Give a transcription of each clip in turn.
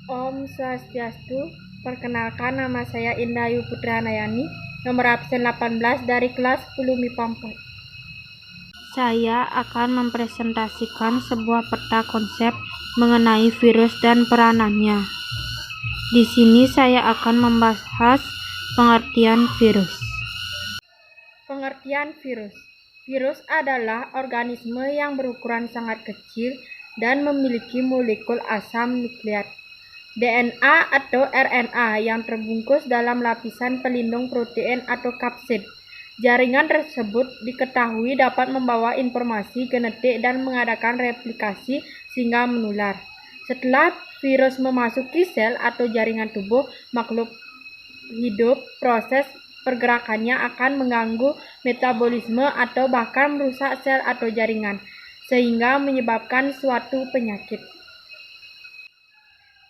Om Swastiastu, perkenalkan nama saya Indayu Putranayani, nomor absen 18 dari kelas 10 MIPA 4. Saya akan mempresentasikan sebuah peta konsep mengenai virus dan peranannya. Di sini saya akan membahas pengertian virus. Pengertian virus. Virus adalah organisme yang berukuran sangat kecil dan memiliki molekul asam nukleat, DNA atau RNA, yang terbungkus dalam lapisan pelindung protein atau kapsid. Jaringan tersebut diketahui dapat membawa informasi genetik dan mengadakan replikasi sehingga menular. Setelah virus memasuki sel atau jaringan tubuh makhluk hidup, proses pergerakannya akan mengganggu metabolisme atau bahkan merusak sel atau jaringan, sehingga menyebabkan suatu penyakit.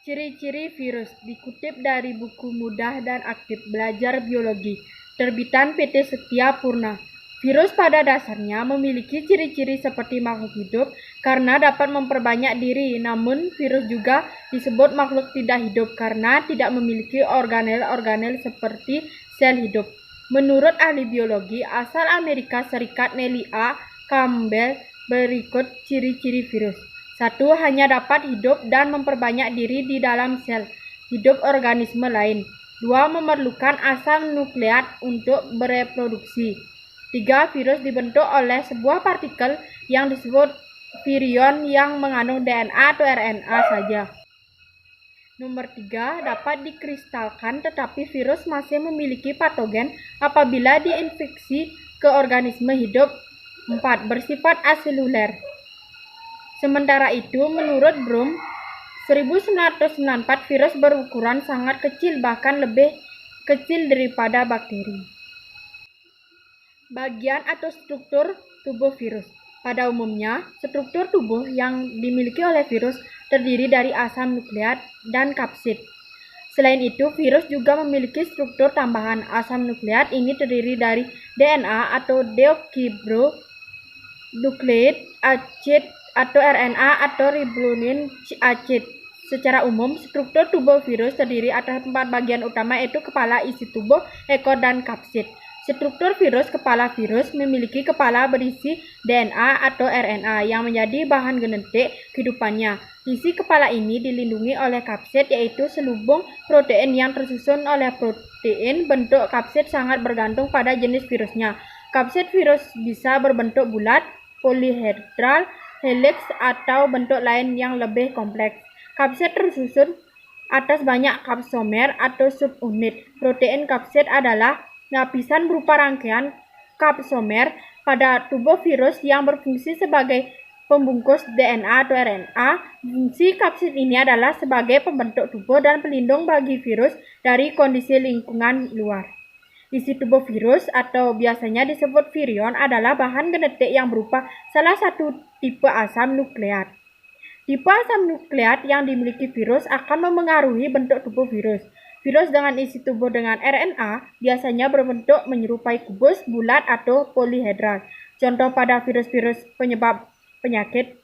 Ciri-ciri virus dikutip dari buku Mudah dan Aktif Belajar Biologi, terbitan PT Setia Purna. Virus pada dasarnya memiliki ciri-ciri seperti makhluk hidup karena dapat memperbanyak diri, namun virus juga disebut makhluk tidak hidup karena tidak memiliki organel-organel seperti sel hidup. Menurut ahli biologi asal Amerika Serikat Nellie A. Campbell, berikut ciri-ciri virus. 1. Hanya dapat hidup dan memperbanyak diri di dalam sel hidup organisme lain. 2. Memerlukan asam nukleat untuk bereproduksi. 3. Virus dibentuk oleh sebuah partikel yang disebut virion yang mengandung DNA atau RNA saja. Nomor 3. Dapat dikristalkan tetapi virus masih memiliki patogen apabila diinfeksi ke organisme hidup. 4. Bersifat aseluler. Sementara itu, menurut Broom, 1994, virus berukuran sangat kecil, bahkan lebih kecil daripada bakteri. Bagian atau struktur tubuh virus. Pada umumnya, struktur tubuh yang dimiliki oleh virus terdiri dari asam nukleat dan kapsid. Selain itu, virus juga memiliki struktur tambahan. Asam nukleat ini terdiri dari DNA atau deoksiribonukleik acid atau RNA atau ribonucleic acid. Secara umum, struktur tubuh virus terdiri atas 4 bagian utama, yaitu kepala, isi tubuh, ekor, dan kapsid. Struktur virus. Kepala virus memiliki kepala berisi DNA atau RNA yang menjadi bahan genetik kehidupannya. Isi kepala ini dilindungi oleh kapsid, yaitu selubung protein yang tersusun oleh protein. Bentuk kapsid sangat bergantung pada jenis virusnya. Kapsid virus bisa berbentuk bulat, polihedral, helix, atau bentuk lain yang lebih kompleks. Kapsid tersusun atas banyak kapsomer atau subunit. Protein kapsid adalah lapisan berupa rangkaian kapsomer pada tubuh virus yang berfungsi sebagai pembungkus DNA atau RNA. Fungsi kapsid ini adalah sebagai pembentuk tubuh dan pelindung bagi virus dari kondisi lingkungan luar. Isi tubuh virus atau biasanya disebut virion adalah bahan genetik yang berupa salah satu tipe asam nukleat. Tipe asam nukleat yang dimiliki virus akan memengaruhi bentuk tubuh virus. Virus dengan isi tubuh dengan RNA biasanya berbentuk menyerupai kubus, bulat, atau polihedral. Contoh pada virus-virus penyebab penyakit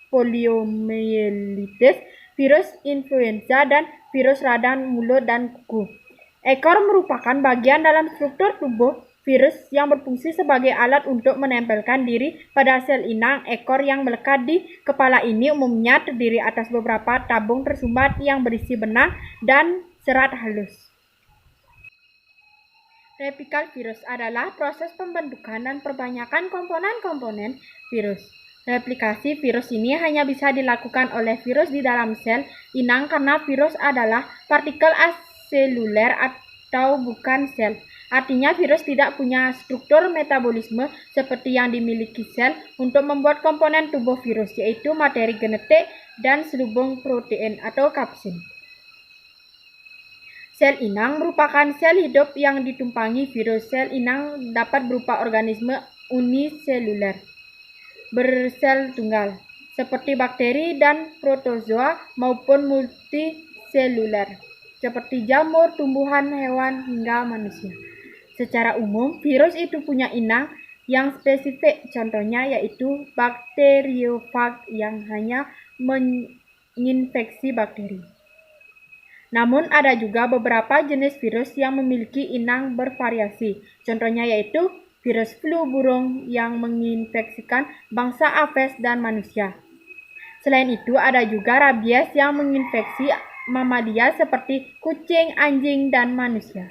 poliomyelitis, virus influenza, dan virus radang mulut dan kuku. Ekor merupakan bagian dalam struktur tubuh virus yang berfungsi sebagai alat untuk menempelkan diri pada sel inang. Ekor yang melekat di kepala ini umumnya terdiri atas beberapa tabung tersumbat yang berisi benang dan serat halus. Replikasi virus adalah proses pembentukan dan perbanyakan komponen-komponen virus. Replikasi virus ini hanya bisa dilakukan oleh virus di dalam sel inang karena virus adalah partikel aseluler atau bukan sel. Artinya virus tidak punya struktur metabolisme seperti yang dimiliki sel untuk membuat komponen tubuh virus, yaitu materi genetik dan selubung protein atau kapsid. Sel inang merupakan sel hidup yang ditumpangi virus. Sel inang dapat berupa organisme uniseluler, bersel tunggal, seperti bakteri dan protozoa, maupun multiseluler, seperti jamur, tumbuhan, hewan, hingga manusia. Secara umum, virus itu punya inang yang spesifik, contohnya yaitu bakteriofag yang hanya menginfeksi bakteri. Namun ada juga beberapa jenis virus yang memiliki inang bervariasi. Contohnya yaitu virus flu burung yang menginfeksikan bangsa Aves dan manusia. Selain itu ada juga rabies yang menginfeksi mamalia seperti kucing, anjing, dan manusia.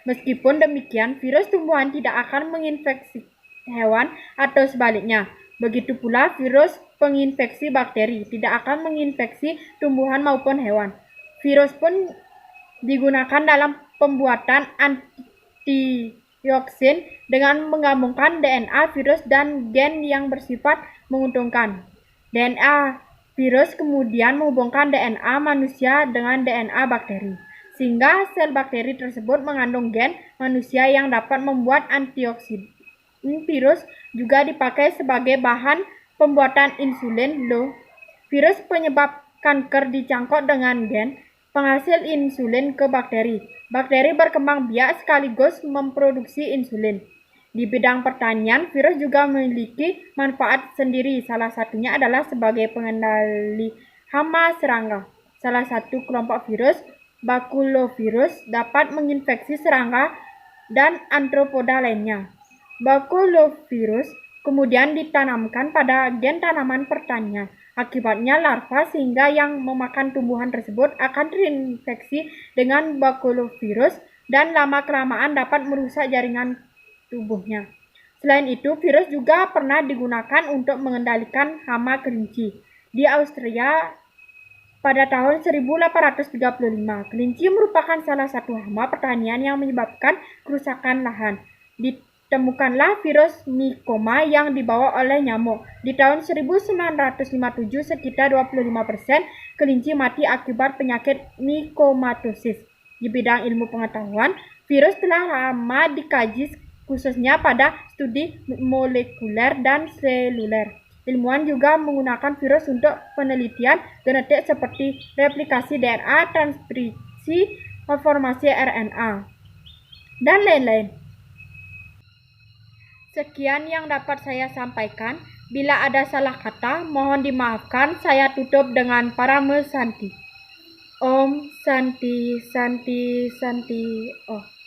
Meskipun demikian, virus tumbuhan tidak akan menginfeksi hewan atau sebaliknya. Begitu pula virus penginfeksi bakteri tidak akan menginfeksi tumbuhan maupun hewan. Virus pun digunakan dalam pembuatan antidioksin dengan menggabungkan DNA virus dan gen yang bersifat menguntungkan. DNA virus kemudian menghubungkan DNA manusia dengan DNA bakteri, sehingga sel bakteri tersebut mengandung gen manusia yang dapat membuat antioksidan. Virus juga dipakai sebagai bahan pembuatan insulin. Virus penyebab kanker dicangkok dengan gen penghasil insulin ke bakteri. Bakteri berkembang biak sekaligus memproduksi insulin. Di bidang pertanian, virus juga memiliki manfaat sendiri. Salah satunya adalah sebagai pengendali hama serangga. Salah satu kelompok virus, bakulovirus, dapat menginfeksi serangga dan arthropoda lainnya. Bakulovirus kemudian ditanamkan pada gen tanaman pertanian. Akibatnya larva sehingga yang memakan tumbuhan tersebut akan terinfeksi dengan bakulovirus dan lama-kelamaan dapat merusak jaringan tubuhnya. Selain itu, virus juga pernah digunakan untuk mengendalikan hama kelinci. Di Austria pada tahun 1835, kelinci merupakan salah satu hama pertanian yang menyebabkan kerusakan lahan. Ditemukanlah virus Mycoma yang dibawa oleh nyamuk. Di tahun 1957, sekitar 25% kelinci mati akibat penyakit mycomatosis. Di bidang ilmu pengetahuan, virus telah lama dikaji khususnya pada studi molekuler dan seluler. Ilmuwan juga menggunakan virus untuk penelitian genetik seperti replikasi DNA, transkripsi, formasi RNA, dan lain-lain. Sekian yang dapat saya sampaikan. Bila ada salah kata, mohon dimaafkan. Saya tutup dengan Parame Santi. Om Santi Santi Santi. Oh.